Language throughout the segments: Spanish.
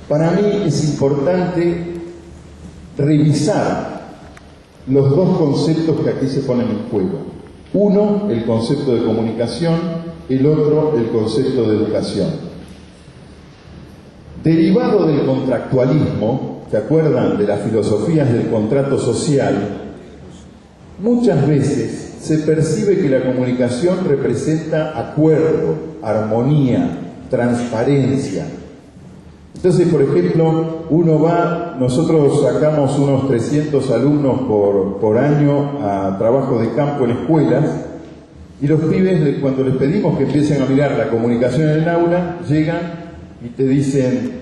Para mí es importante revisar los dos conceptos que aquí se ponen en juego. Uno, el concepto de comunicación, el otro, el concepto de educación. Derivado del contractualismo, ¿se acuerdan de las filosofías del contrato social? Muchas veces se percibe que la comunicación representa acuerdo, armonía, transparencia. Entonces, por ejemplo, nosotros sacamos unos 300 alumnos por año a trabajo de campo en escuelas, y los pibes, cuando les pedimos que empiecen a mirar la comunicación en el aula, llegan y te dicen,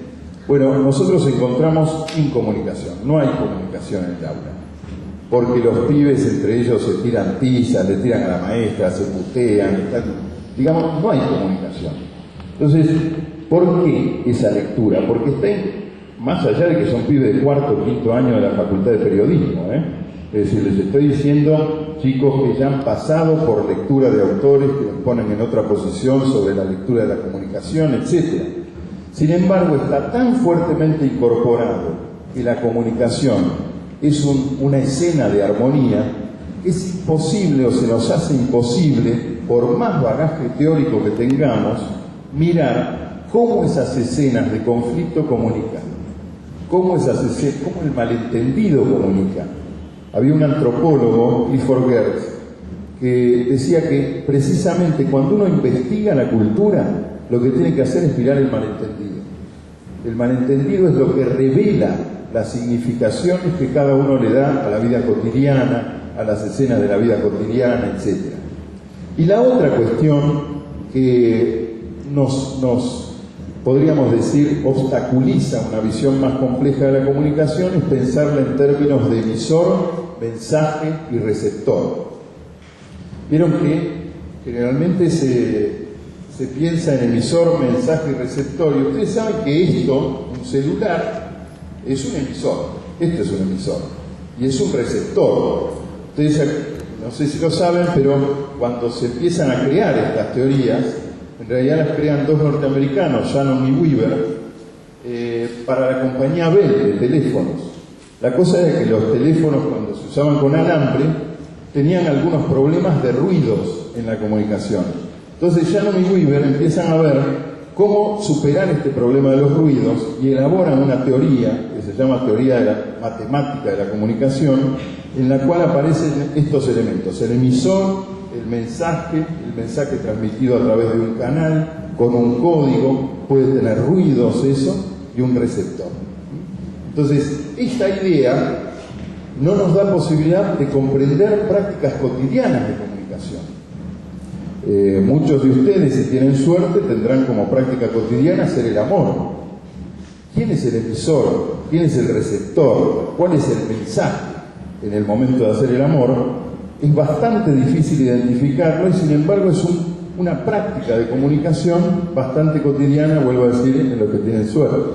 bueno, nosotros encontramos incomunicación, no hay comunicación en el aula, porque los pibes entre ellos se tiran tiza, le tiran a la maestra, se putean, digamos, no hay comunicación. Entonces, ¿por qué esa lectura? Porque está más allá de que son pibes de cuarto o quinto año de la Facultad de Periodismo, Es decir, les estoy diciendo chicos que ya han pasado por lectura de autores que los ponen en otra posición sobre la lectura de la comunicación, etc. Sin embargo, está tan fuertemente incorporado que la comunicación es una escena de armonía, que es imposible o se nos hace imposible, por más bagaje teórico que tengamos, mirar cómo esas escenas de conflicto comunican, cómo el malentendido comunica. Había un antropólogo, Clifford Geertz, que decía que precisamente cuando uno investiga la cultura, lo que tiene que hacer es mirar el malentendido. El malentendido es lo que revela las significaciones que cada uno le da a la vida cotidiana, a las escenas de la vida cotidiana, etc. Y la otra cuestión que nos podríamos decir, obstaculiza una visión más compleja de la comunicación es pensarla en términos de emisor, mensaje y receptor. Vieron que generalmente se piensa en emisor, mensaje y receptor, y ustedes saben que esto, un celular, es un emisor, este es un emisor, y es un receptor. Ustedes no sé si lo saben, pero cuando se empiezan a crear estas teorías, en realidad las crean dos norteamericanos, Shannon y Weaver, para la compañía Bell de teléfonos. La cosa era que los teléfonos, cuando se usaban con alambre, tenían algunos problemas de ruidos en la comunicación. Entonces Shannon y Weaver empiezan a ver cómo superar este problema de los ruidos y elaboran una teoría que se llama teoría de la matemática de la comunicación, en la cual aparecen estos elementos: el emisor, el mensaje transmitido a través de un canal, con un código, puede tener ruidos eso, y un receptor. Entonces, esta idea no nos da posibilidad de comprender prácticas cotidianas de comunicación. Muchos de ustedes, si tienen suerte, tendrán como práctica cotidiana hacer el amor. ¿Quién es el emisor? ¿Quién es el receptor? ¿Cuál es el mensaje en el momento de hacer el amor? Es bastante difícil identificarlo y, sin embargo, es una práctica de comunicación bastante cotidiana, vuelvo a decir, en los que tienen suerte.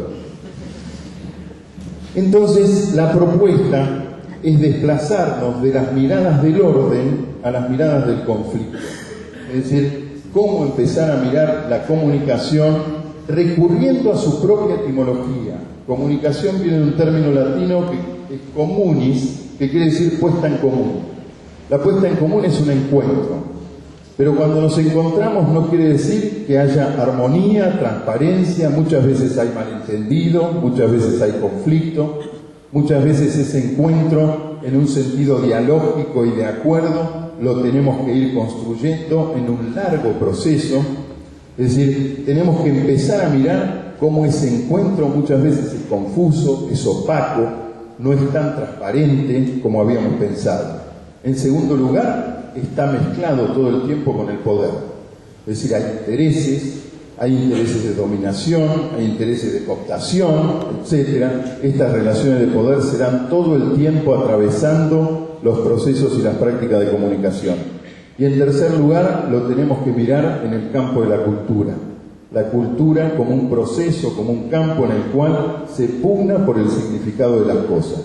Entonces, la propuesta es desplazarnos de las miradas del orden a las miradas del conflicto. Es decir, cómo empezar a mirar la comunicación recurriendo a su propia etimología. Comunicación viene de un término latino que es communis, que quiere decir puesta en común. La puesta en común es un encuentro, pero cuando nos encontramos no quiere decir que haya armonía, transparencia. Muchas veces hay malentendido, muchas veces hay conflicto, muchas veces ese encuentro en un sentido dialógico y de acuerdo lo tenemos que ir construyendo en un largo proceso. Es decir, tenemos que empezar a mirar cómo ese encuentro muchas veces es confuso, es opaco, no es tan transparente como habíamos pensado. En segundo lugar, está mezclado todo el tiempo con el poder. Es decir, hay intereses de dominación, hay intereses de cooptación, etc. Estas relaciones de poder serán todo el tiempo atravesando los procesos y las prácticas de comunicación. Y en tercer lugar, lo tenemos que mirar en el campo de la cultura. La cultura como un proceso, como un campo en el cual se pugna por el significado de las cosas.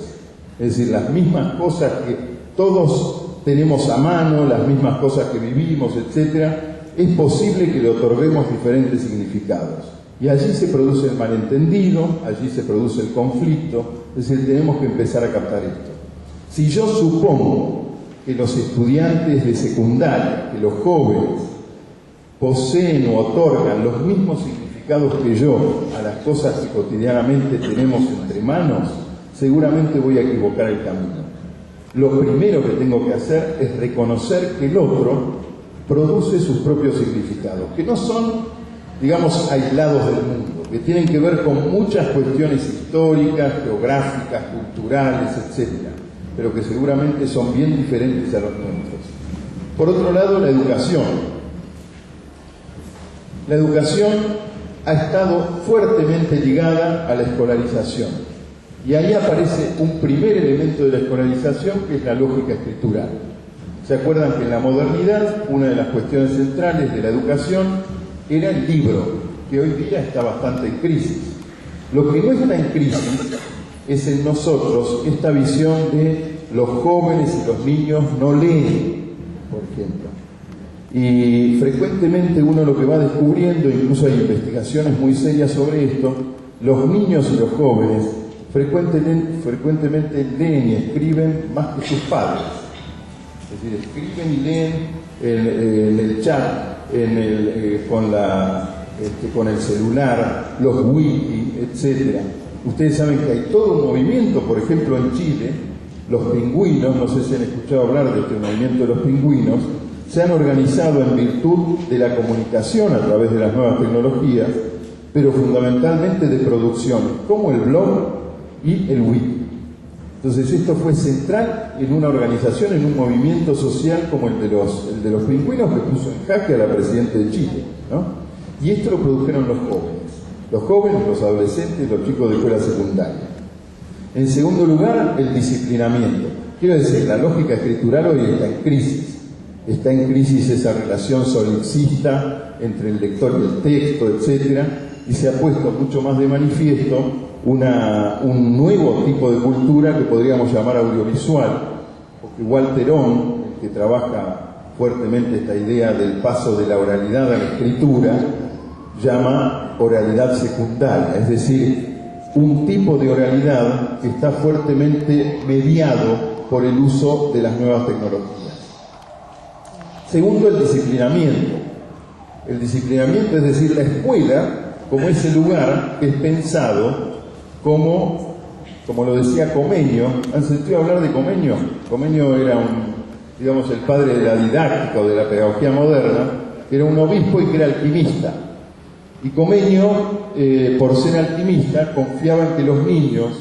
Es decir, las mismas cosas que todos tenemos a mano, las mismas cosas que vivimos, etc., es posible que le otorguemos diferentes significados. Y allí se produce el malentendido, allí se produce el conflicto, es decir, tenemos que empezar a captar esto. Si yo supongo que los estudiantes de secundaria, que los jóvenes, poseen o otorgan los mismos significados que yo a las cosas que cotidianamente tenemos entre manos, seguramente voy a equivocar el camino. Lo primero que tengo que hacer es reconocer que el otro produce sus propios significados, que no son, digamos, aislados del mundo, que tienen que ver con muchas cuestiones históricas, geográficas, culturales, etc., pero que seguramente son bien diferentes a los nuestros. Por otro lado, la educación. La educación ha estado fuertemente ligada a la escolarización. Y ahí aparece un primer elemento de la escolarización, que es la lógica escritural. ¿Se acuerdan que en la modernidad una de las cuestiones centrales de la educación era el libro, que hoy día está bastante en crisis? Lo que no está en crisis es en nosotros esta visión de los jóvenes y los niños no leen, por ejemplo. Y frecuentemente uno lo que va descubriendo, incluso hay investigaciones muy serias sobre esto, los niños y los jóvenes frecuentemente leen y escriben más que sus padres. Es decir, escriben y leen en el chat, con el celular, los wiki, etc. Ustedes saben que hay todo un movimiento, por ejemplo en Chile, los pingüinos, no sé si han escuchado hablar de este movimiento de los pingüinos, se han organizado en virtud de la comunicación a través de las nuevas tecnologías, pero fundamentalmente de producciones, como el blog y el wiki. Entonces esto fue central en una organización, en un movimiento social como el de los pingüinos, que puso en jaque a la presidenta de Chile, ¿no? Y esto lo produjeron los jóvenes, los adolescentes, los chicos de escuela secundaria. En segundo lugar, el disciplinamiento. Quiero decir, la lógica escritural hoy está en crisis. Está en crisis esa relación solipsista entre el lector y el texto, etc. Y se ha puesto mucho más de manifiesto un nuevo tipo de cultura que podríamos llamar audiovisual, porque Walter Ong, que trabaja fuertemente esta idea del paso de la oralidad a la escritura, llama oralidad secundaria, es decir, un tipo de oralidad que está fuertemente mediado por el uso de las nuevas tecnologías. Segundo, el disciplinamiento. El disciplinamiento, es decir, la escuela como ese lugar que es pensado como lo decía Comenio. ¿Han sentido hablar de Comenio? Comenio era digamos, el padre de la didáctica o de la pedagogía moderna, que era un obispo y que era alquimista. Y Comenio, por ser alquimista, confiaba en que los niños,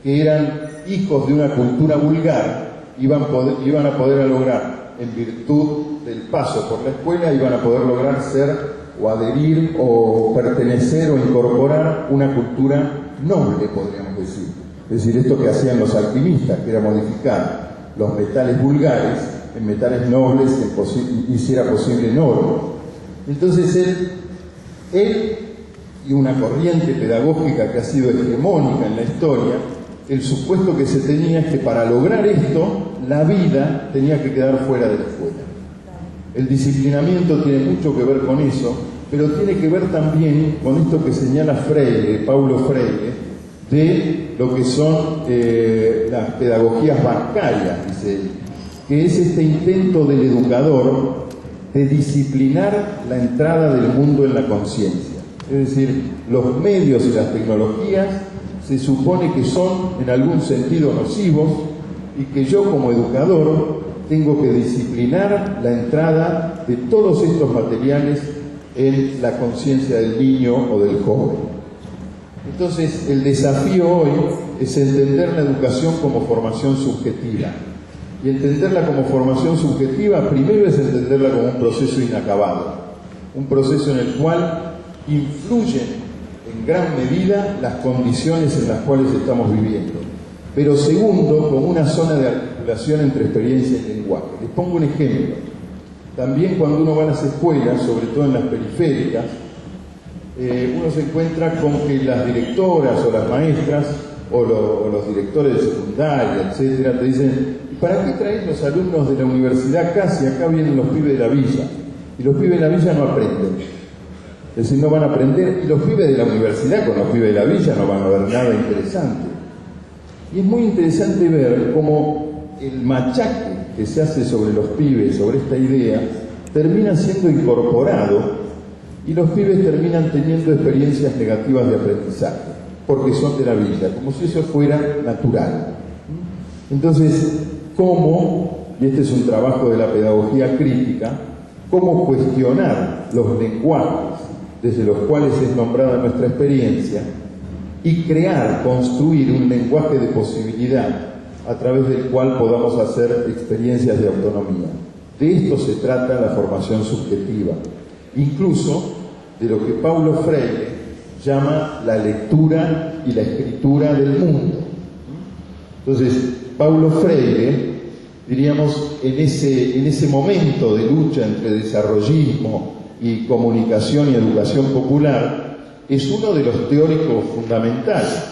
que eran hijos de una cultura vulgar, iban a poder lograr, en virtud del paso por la escuela, iban a poder lograr ser o adherir o pertenecer o incorporar una cultura noble, podríamos decir. Es decir, esto que hacían los alquimistas, que era modificar los metales vulgares en metales nobles que hiciera posible en oro. Entonces él y una corriente pedagógica que ha sido hegemónica en la historia, el supuesto que se tenía es que para lograr esto, la vida tenía que quedar fuera de la escuela. El disciplinamiento tiene mucho que ver con eso, pero tiene que ver también con esto que señala Freire, Paulo Freire, de lo que son las pedagogías bancarias, dice él, que es este intento del educador de disciplinar la entrada del mundo en la conciencia. Es decir, los medios y las tecnologías se supone que son en algún sentido nocivos y que yo como educador tengo que disciplinar la entrada de todos estos materiales en la conciencia del niño o del joven. Entonces, el desafío hoy es entender la educación como formación subjetiva. Y entenderla como formación subjetiva, primero es entenderla como un proceso inacabado, un proceso en el cual influyen en gran medida las condiciones en las cuales estamos viviendo. Pero segundo, como una zona de articulación entre experiencia y lenguaje. Les pongo un ejemplo. También cuando uno va a las escuelas, sobre todo en las periféricas, uno se encuentra con que las directoras o las maestras o los directores de secundaria, etcétera, te dicen: ¿para qué traes los alumnos de la universidad acá si acá vienen los pibes de la villa? Y los pibes de la villa no aprenden. Es decir, no van a aprender, y los pibes de la universidad con los pibes de la villa no van a ver nada interesante. Y es muy interesante ver cómo el machaque que se hace sobre los pibes, sobre esta idea, termina siendo incorporado y los pibes terminan teniendo experiencias negativas de aprendizaje, porque son de la villa, como si eso fuera natural. Entonces, ¿cómo, y este es un trabajo de la pedagogía crítica, cómo cuestionar los lenguajes desde los cuales es nombrada nuestra experiencia y crear, construir un lenguaje de posibilidad a través del cual podamos hacer experiencias de autonomía? De esto se trata la formación subjetiva, incluso de lo que Paulo Freire llama la lectura y la escritura del mundo. Entonces, Paulo Freire, diríamos, en ese momento de lucha entre desarrollismo y comunicación y educación popular, es uno de los teóricos fundamentales,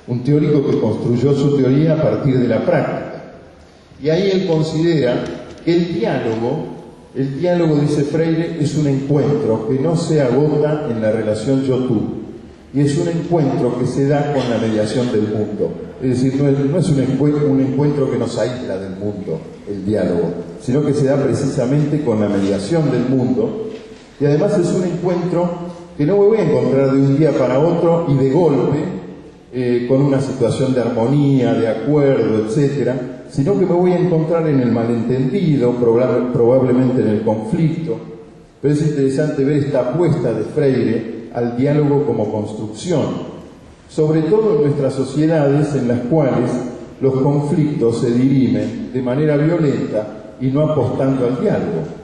un teórico que construyó su teoría a partir de la práctica. Y ahí él considera que el diálogo, dice Freire, es un encuentro que no se agota en la relación yo-tú, y es un encuentro que se da con la mediación del mundo. Es decir, no es un encuentro que nos aísla del mundo, el diálogo, sino que se da precisamente con la mediación del mundo, y además es un encuentro que no me voy a encontrar de un día para otro y de golpe, con una situación de armonía, de acuerdo, etcétera, sino que me voy a encontrar en el malentendido, probablemente en el conflicto. Pero es interesante ver esta apuesta de Freire al diálogo como construcción, sobre todo en nuestras sociedades en las cuales los conflictos se dirimen de manera violenta y no apostando al diálogo.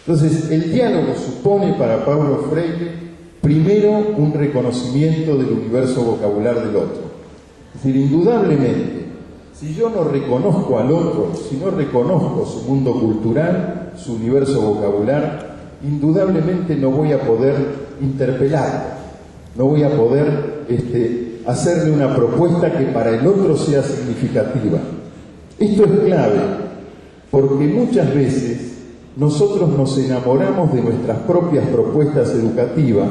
Entonces, el diálogo supone para Paulo Freire primero un reconocimiento del universo vocabular del otro. Es decir, indudablemente, si yo no reconozco al otro, si no reconozco su mundo cultural, su universo vocabular, indudablemente no voy a poder interpelarlo, no voy a poder hacerle una propuesta que para el otro sea significativa. Esto es clave, porque muchas veces nosotros nos enamoramos de nuestras propias propuestas educativas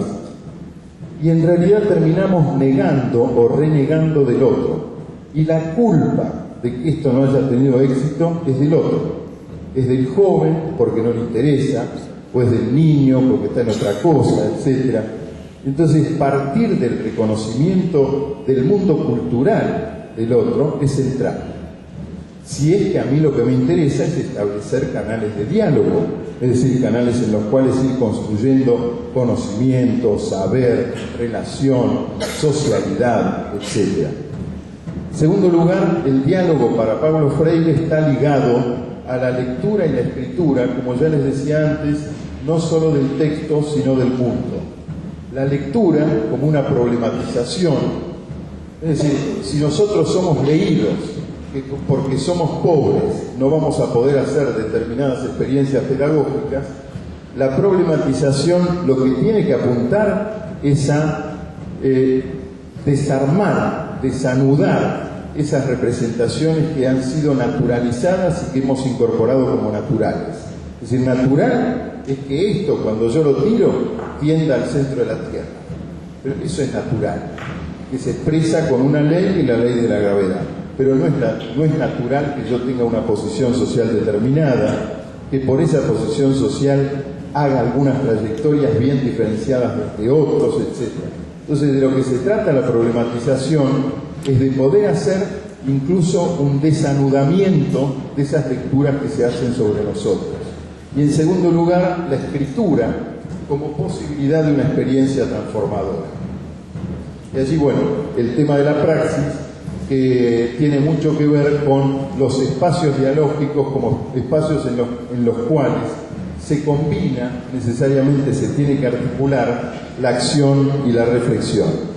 y en realidad terminamos negando o renegando del otro. Y la culpa de que esto no haya tenido éxito es del otro. Es del joven porque no le interesa, o es del niño porque está en otra cosa, etc. Entonces, partir del reconocimiento del mundo cultural del otro es central. Si es que a mí lo que me interesa es establecer canales de diálogo, es decir, canales en los cuales ir construyendo conocimiento, saber, relación, socialidad, etc. En segundo lugar, el diálogo para Paulo Freire está ligado a la lectura y la escritura, como ya les decía antes, no solo del texto, sino del mundo. La lectura como una problematización, es decir, si nosotros somos leídos, que porque somos pobres no vamos a poder hacer determinadas experiencias pedagógicas, la problematización lo que tiene que apuntar es a desarmar, desanudar esas representaciones que han sido naturalizadas y que hemos incorporado como naturales. Es decir, natural es que esto, cuando yo lo tiro, tienda al centro de la Tierra. Pero eso es natural, que se expresa con una ley y la ley de la gravedad. Pero no es natural que yo tenga una posición social determinada, que por esa posición social haga algunas trayectorias bien diferenciadas de otros, etc. Entonces, de lo que se trata la problematización es de poder hacer incluso un desanudamiento de esas lecturas que se hacen sobre nosotros. Y en segundo lugar, la escritura como posibilidad de una experiencia transformadora. Y allí, bueno, el tema de la praxis, que tiene mucho que ver con los espacios dialógicos como espacios en los cuales se combina, necesariamente se tiene que articular la acción y la reflexión.